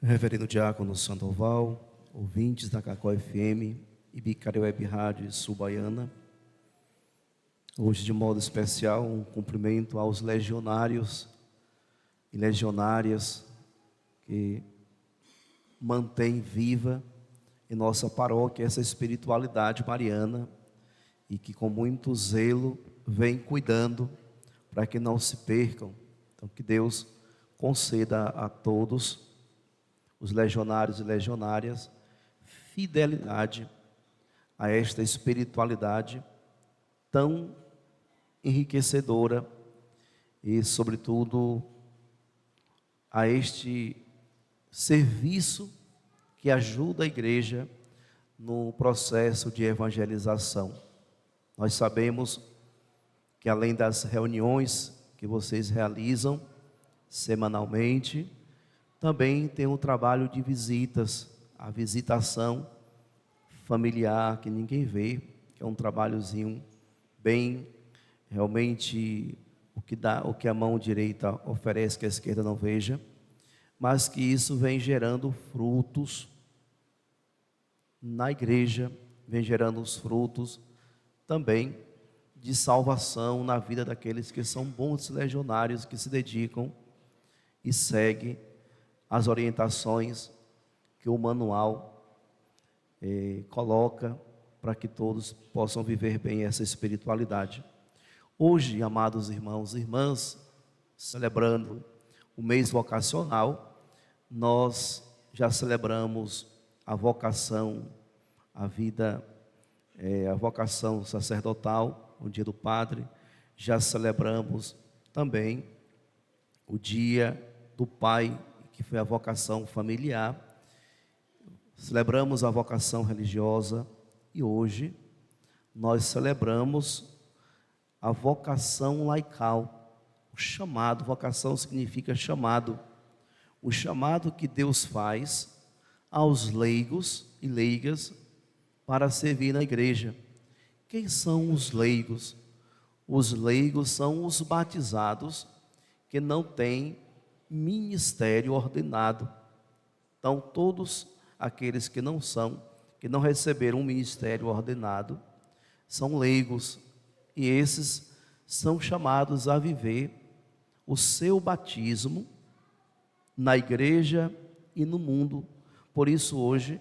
Reverendo Diácono Sandoval, ouvintes da Cacó FM e Bicária Web Rádio Subaiana. Hoje, de modo especial, um cumprimento aos legionários e legionárias que mantêm viva em nossa paróquia essa espiritualidade mariana e que com muito zelo vem cuidando para que não se percam. Então, que Deus conceda a todos os legionários e legionárias fidelidade a esta espiritualidade tão enriquecedora e, sobretudo, a este serviço que ajuda a igreja no processo de evangelização. Nós sabemos que, além das reuniões que vocês realizam semanalmente, também tem o trabalho de visitas, a visitação familiar que ninguém vê, que é um trabalhozinho bem, realmente, o que a mão direita oferece que a esquerda não veja, mas que isso vem gerando frutos na igreja, vem gerando os frutos também de salvação na vida daqueles que são bons legionários, que se dedicam e seguem as orientações que o manual coloca para que todos possam viver bem essa espiritualidade. Hoje, amados irmãos e irmãs, celebrando o mês vocacional, nós já celebramos a vocação, a vida, a vocação sacerdotal, o dia do Padre, já celebramos também o dia do Pai, que foi a vocação familiar, celebramos a vocação religiosa e hoje nós celebramos a vocação laical, o chamado. Vocação significa chamado, o chamado que Deus faz aos leigos e leigas para servir na igreja. Quem são os leigos? Os leigos são os batizados que não têm ministério ordenado. Então, todos aqueles que não receberam um ministério ordenado, são leigos, e esses são chamados a viver o seu batismo na igreja e no mundo. Por isso, hoje,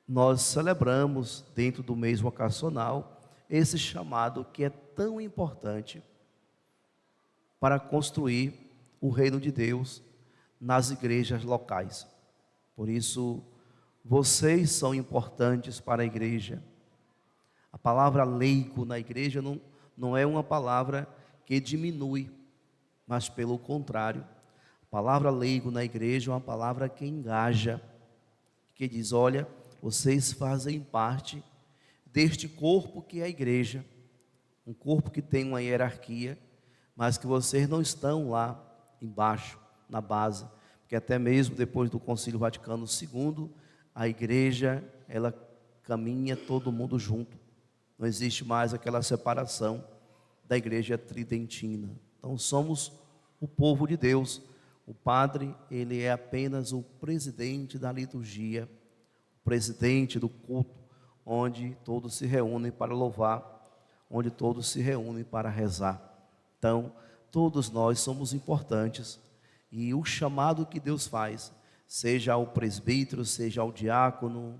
nós celebramos, dentro do mês vocacional, esse chamado que é tão importante para construir o reino de Deus nas igrejas locais. Por isso, vocês são importantes para a igreja. A palavra leigo na igreja não é uma palavra que diminui, mas pelo contrário, a palavra leigo na igreja é uma palavra que engaja, que diz: olha, vocês fazem parte deste corpo que é a igreja, um corpo que tem uma hierarquia, mas que vocês não estão lá embaixo, na base, porque até mesmo depois do Concílio Vaticano II, a igreja, ela caminha todo mundo junto, não existe mais aquela separação da igreja tridentina. Então somos o povo de Deus. O padre, ele é apenas o presidente da liturgia, o presidente do culto, onde todos se reúnem para louvar, onde todos se reúnem para rezar. Então, todos nós somos importantes, e o chamado que Deus faz, seja ao presbítero, seja ao diácono,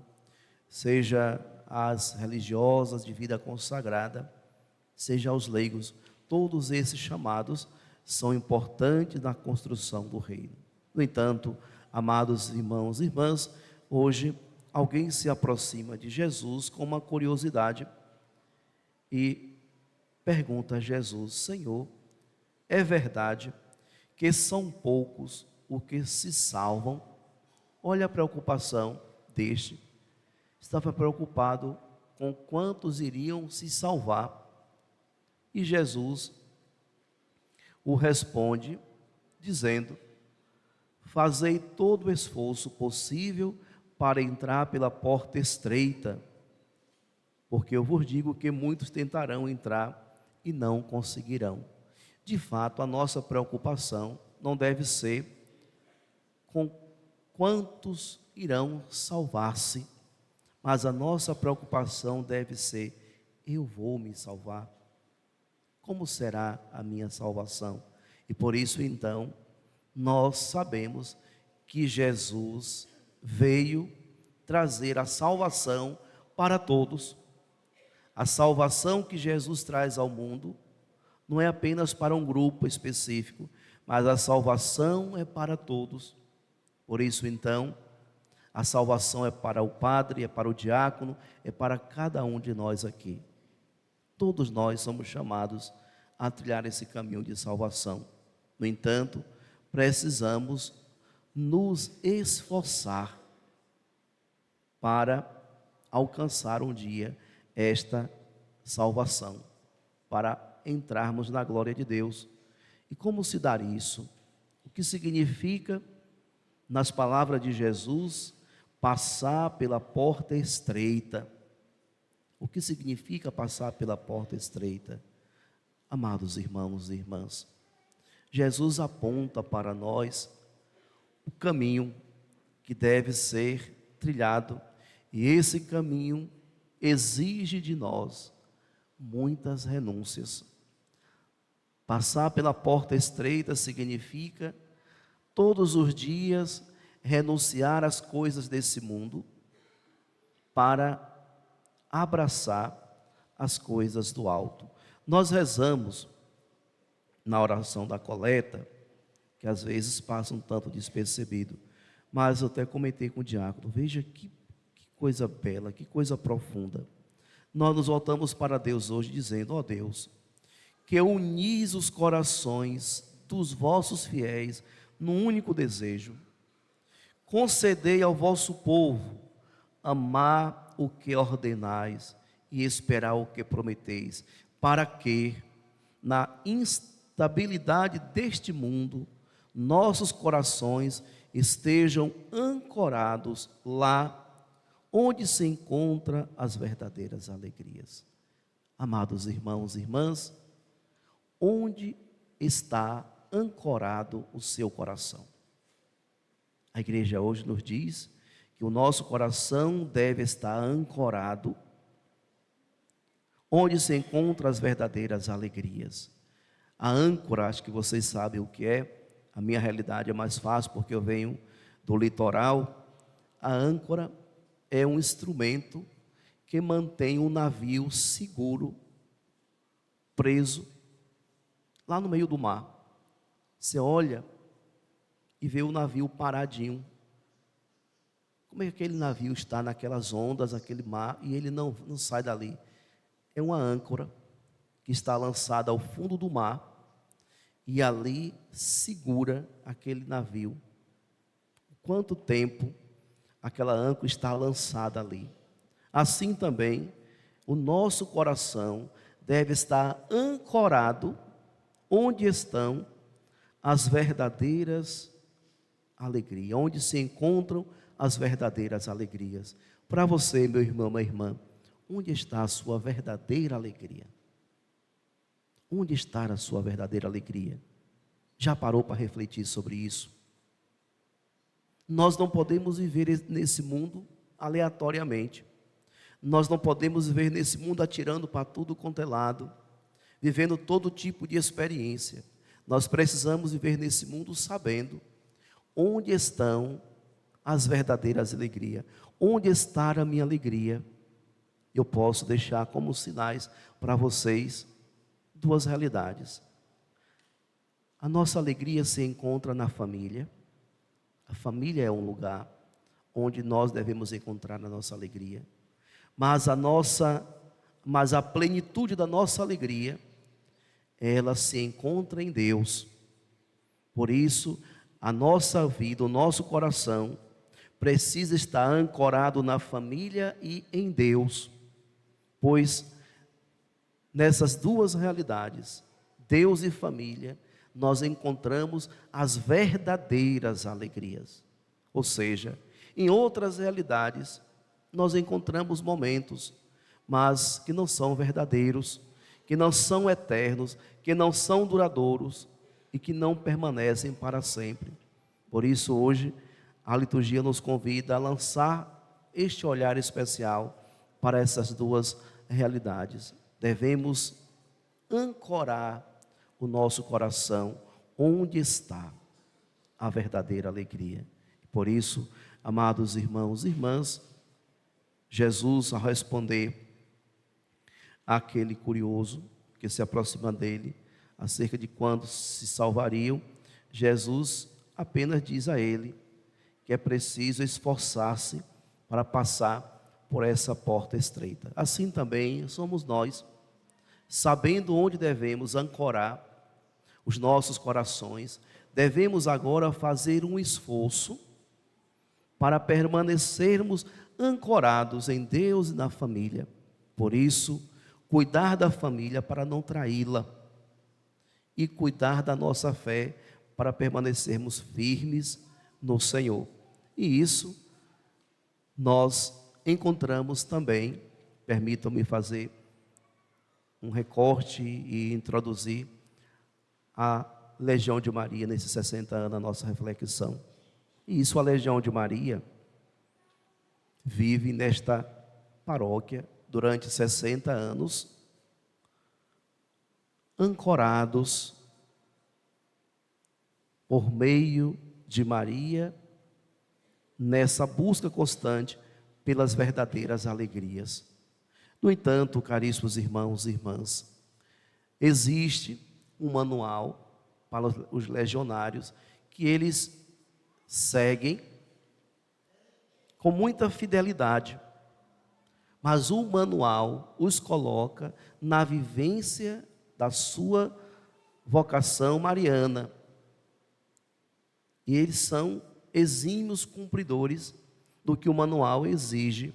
seja às religiosas de vida consagrada, seja aos leigos, todos esses chamados são importantes na construção do reino. No entanto, amados irmãos e irmãs, hoje alguém se aproxima de Jesus com uma curiosidade e pergunta a Jesus: Senhor, é verdade que são poucos os que se salvam? Olha a preocupação deste. Estava preocupado com quantos iriam se salvar. E Jesus o responde dizendo: fazei todo o esforço possível para entrar pela porta estreita, porque eu vos digo que muitos tentarão entrar e não conseguirão. De fato, a nossa preocupação não deve ser com quantos irão salvar-se, mas a nossa preocupação deve ser: eu vou me salvar? Como será a minha salvação? E por isso então, nós sabemos que Jesus veio trazer a salvação para todos. A salvação que Jesus traz ao mundo não é apenas para um grupo específico, mas a salvação é para todos. Por isso então, a salvação é para o padre, é para o diácono, é para cada um de nós aqui. Todos nós somos chamados a trilhar esse caminho de salvação. No entanto, precisamos nos esforçar para alcançar um dia esta salvação, para entrarmos na glória de Deus. E como se dar isso? O que significa, nas palavras de Jesus, passar pela porta estreita? O que significa passar pela porta estreita? Amados irmãos e irmãs, Jesus aponta para nós o caminho que deve ser trilhado, e esse caminho exige de nós muitas renúncias. Passar pela porta estreita significa todos os dias renunciar às coisas desse mundo para abraçar as coisas do alto. Nós rezamos na oração da coleta, que às vezes passa um tanto despercebido, mas eu até comentei com o diácono: veja que coisa bela, que coisa profunda. Nós nos voltamos para Deus hoje dizendo: ó Deus, que unis os corações dos vossos fiéis num único desejo. Concedei ao vosso povo amar o que ordenais e esperar o que prometeis, para que, na instabilidade deste mundo, nossos corações estejam ancorados lá onde se encontram as verdadeiras alegrias. Amados irmãos e irmãs, onde está ancorado o seu coração? A igreja hoje nos diz que o nosso coração deve estar ancorado onde se encontram as verdadeiras alegrias. A âncora, acho que vocês sabem o que é. A minha realidade é mais fácil porque eu venho do litoral. A âncora é um instrumento que mantém o navio seguro, preso, lá no meio do mar. Você olha e vê o navio paradinho. Como é que aquele navio está naquelas ondas, aquele mar, e ele não sai dali? É uma âncora que está lançada ao fundo do mar e ali segura aquele navio. Quanto tempo aquela âncora está lançada ali? Assim também, o nosso coração deve estar ancorado onde estão as verdadeiras alegrias, onde se encontram as verdadeiras alegrias. Para você, meu irmão, minha irmã, onde está a sua verdadeira alegria? Onde está a sua verdadeira alegria? Já parou para refletir sobre isso? Nós não podemos viver nesse mundo aleatoriamente. Nós não podemos viver nesse mundo atirando para tudo quanto é lado, vivendo todo tipo de experiência. Nós precisamos viver nesse mundo sabendo onde estão as verdadeiras alegrias. Onde está a minha alegria? Eu posso deixar como sinais para vocês duas realidades. A nossa alegria se encontra na família. A família é um lugar onde nós devemos encontrar a nossa alegria. Mas a plenitude da nossa alegria, ela se encontra em Deus. Por isso, a nossa vida, o nosso coração precisa estar ancorado na família e em Deus, pois nessas duas realidades, Deus e família, nós encontramos as verdadeiras alegrias. Ou seja, em outras realidades, nós encontramos momentos, mas que não são verdadeiros, que não são eternos, que não são duradouros e que não permanecem para sempre. Por isso hoje, a liturgia nos convida a lançar este olhar especial para essas duas realidades. Devemos ancorar o nosso coração onde está a verdadeira alegria. Por isso, amados irmãos e irmãs, Jesus, ao responder àquele curioso que se aproxima dele, acerca de quando se salvariam, Jesus apenas diz a ele que é preciso esforçar-se para passar por essa porta estreita. Assim também somos nós, sabendo onde devemos ancorar os nossos corações, devemos agora fazer um esforço para permanecermos ancorados em Deus e na família. Por isso, cuidar da família para não traí-la e cuidar da nossa fé para permanecermos firmes no Senhor. E isso nós encontramos também, permitam-me fazer um recorte e introduzir a Legião de Maria nesses 60 anos da nossa reflexão. E isso, a Legião de Maria vive nesta paróquia durante 60 anos, ancorados por meio de Maria, nessa busca constante pelas verdadeiras alegrias. No entanto, caríssimos irmãos e irmãs, existe um manual para os legionários que eles seguem com muita fidelidade, mas o manual os coloca na vivência da sua vocação mariana. E eles são exímios cumpridores do que o manual exige.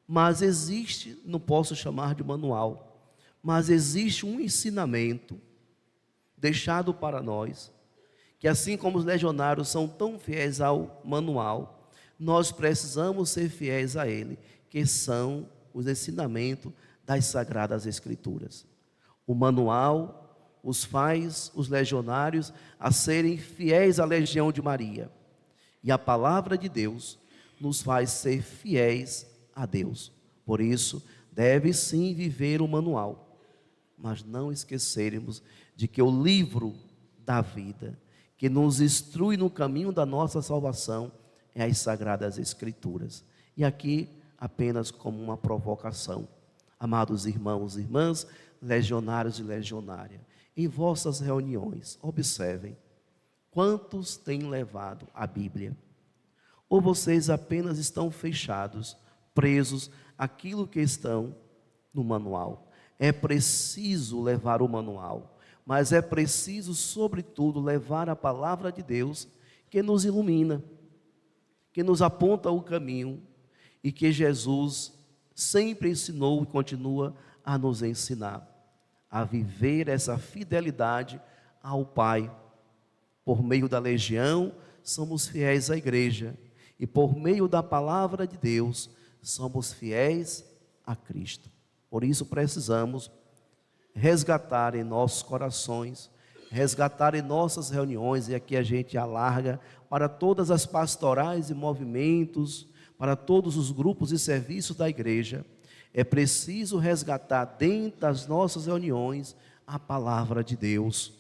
Mas existe, não posso chamar de manual, mas existe um ensinamento deixado para nós, que assim como os legionários são tão fiéis ao manual, nós precisamos ser fiéis a ele, que são os ensinamentos das Sagradas Escrituras. O manual os faz, os legionários, a serem fiéis à Legião de Maria. E a palavra de Deus nos faz ser fiéis a Deus. Por isso, deve sim viver o manual, mas não esquecermos de que o livro da vida, que nos instrui no caminho da nossa salvação, é as Sagradas Escrituras. E aqui, apenas como uma provocação, amados irmãos e irmãs, legionários e legionárias, em vossas reuniões, observem, quantos têm levado a Bíblia? Ou vocês apenas estão fechados, presos àquilo que estão no manual? É preciso levar o manual, mas é preciso, sobretudo, levar a palavra de Deus, que nos ilumina, que nos aponta o caminho, e que Jesus sempre ensinou e continua a nos ensinar a viver essa fidelidade ao Pai. Por meio da legião, somos fiéis à igreja, e por meio da palavra de Deus, somos fiéis a Cristo. Por isso precisamos resgatar em nossos corações, resgatar em nossas reuniões, e aqui a gente alarga para todas as pastorais e movimentos, para todos os grupos e serviços da igreja. É preciso resgatar dentro das nossas reuniões a palavra de Deus,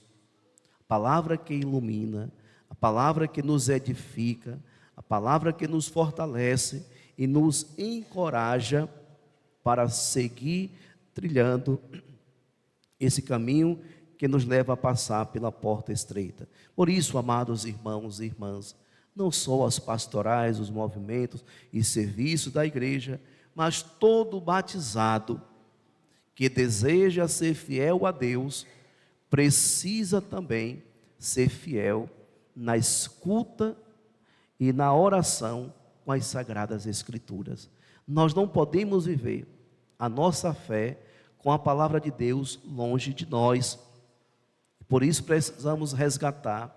a palavra que ilumina, a palavra que nos edifica, a palavra que nos fortalece e nos encoraja para seguir trilhando esse caminho que nos leva a passar pela porta estreita. Por isso, amados irmãos e irmãs, não só as pastorais, os movimentos e serviços da igreja, mas todo batizado que deseja ser fiel a Deus, precisa também ser fiel na escuta e na oração com as Sagradas Escrituras. Nós não podemos viver a nossa fé com a palavra de Deus longe de nós. Por isso precisamos resgatar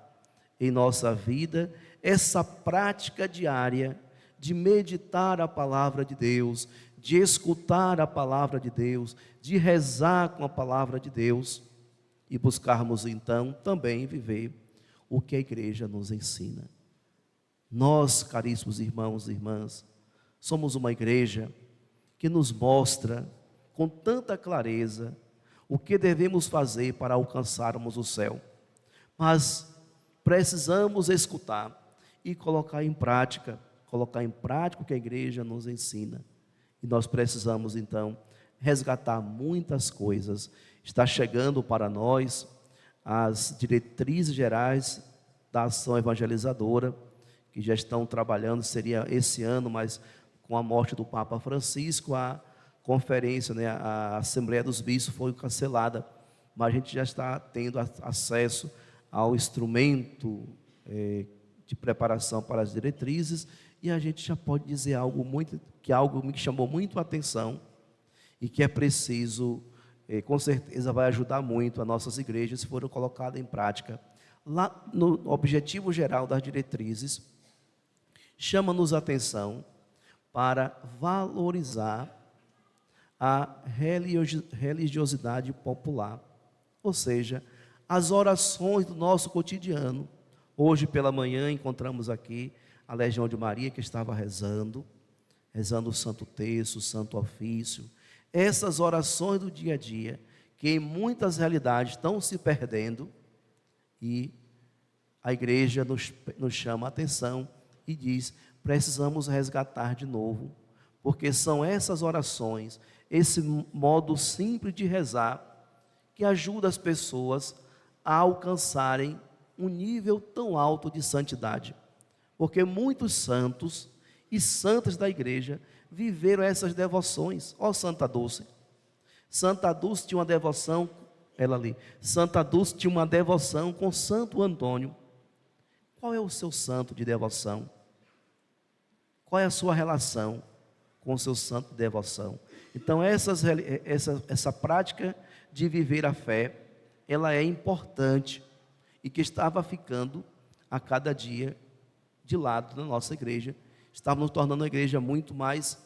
em nossa vida essa prática diária de meditar a palavra de Deus, de escutar a palavra de Deus, de rezar com a palavra de Deus e buscarmos então também viver o que a igreja nos ensina. Nós, caríssimos irmãos e irmãs, somos uma igreja que nos mostra com tanta clareza o que devemos fazer para alcançarmos o céu. Mas precisamos escutar e colocar em prática o que a igreja nos ensina. E nós precisamos então resgatar muitas coisas. Está chegando para nós as diretrizes gerais da ação evangelizadora, que já estão trabalhando, seria esse ano, mas com a morte do Papa Francisco, a conferência, a Assembleia dos Bispos foi cancelada, mas a gente já está tendo acesso ao instrumento de preparação para as diretrizes, e a gente já pode dizer algo que chamou muito a atenção, e que é preciso, com certeza vai ajudar muito as nossas igrejas, se forem colocadas em prática. Lá no objetivo geral das diretrizes, chama-nos a atenção para valorizar a religiosidade popular, ou seja, as orações do nosso cotidiano. Hoje pela manhã encontramos aqui a Legião de Maria, que estava rezando o Santo Terço, o Santo Ofício. Essas orações do dia a dia, que em muitas realidades estão se perdendo, e a igreja nos chama a atenção e diz: precisamos resgatar de novo, porque são essas orações, esse modo simples de rezar, que ajuda as pessoas a alcançarem um nível tão alto de santidade. Porque muitos santos e santas da igreja viveram essas devoções. Ó Santa Dulce. Santa Dulce tinha uma devoção, Santa Dulce tinha uma devoção com Santo Antônio. Qual é o seu santo de devoção? Qual é a sua relação com o seu santo de devoção? Então, essa prática de viver a fé, ela é importante, e que estava ficando a cada dia de lado da nossa igreja. Estava nos tornando uma igreja muito mais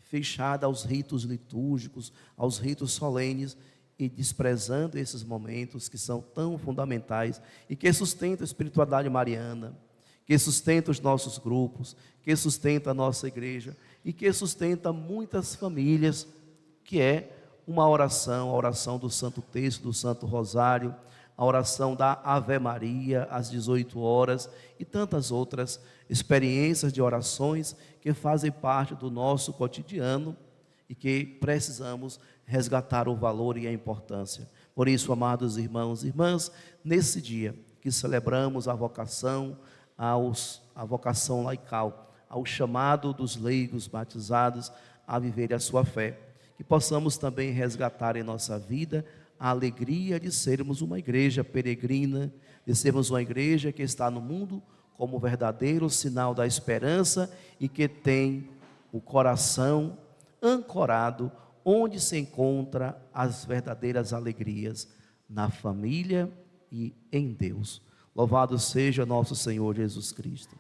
fechada aos ritos litúrgicos, aos ritos solenes, e desprezando esses momentos que são tão fundamentais e que sustentam a espiritualidade mariana, que sustenta os nossos grupos, que sustenta a nossa igreja e que sustenta muitas famílias, que é uma oração, a oração do Santo Terço, do Santo Rosário, a oração da Ave Maria às 18 horas e tantas outras experiências de orações que fazem parte do nosso cotidiano e que precisamos resgatar o valor e a importância. Por isso, amados irmãos e irmãs, nesse dia que celebramos a vocação laical, ao chamado dos leigos batizados a viver a sua fé, que possamos também resgatar em nossa vida a alegria de sermos uma igreja peregrina, de sermos uma igreja que está no mundo como verdadeiro sinal da esperança e que tem o coração ancorado onde se encontra as verdadeiras alegrias, na família e em Deus. Louvado seja nosso Senhor Jesus Cristo.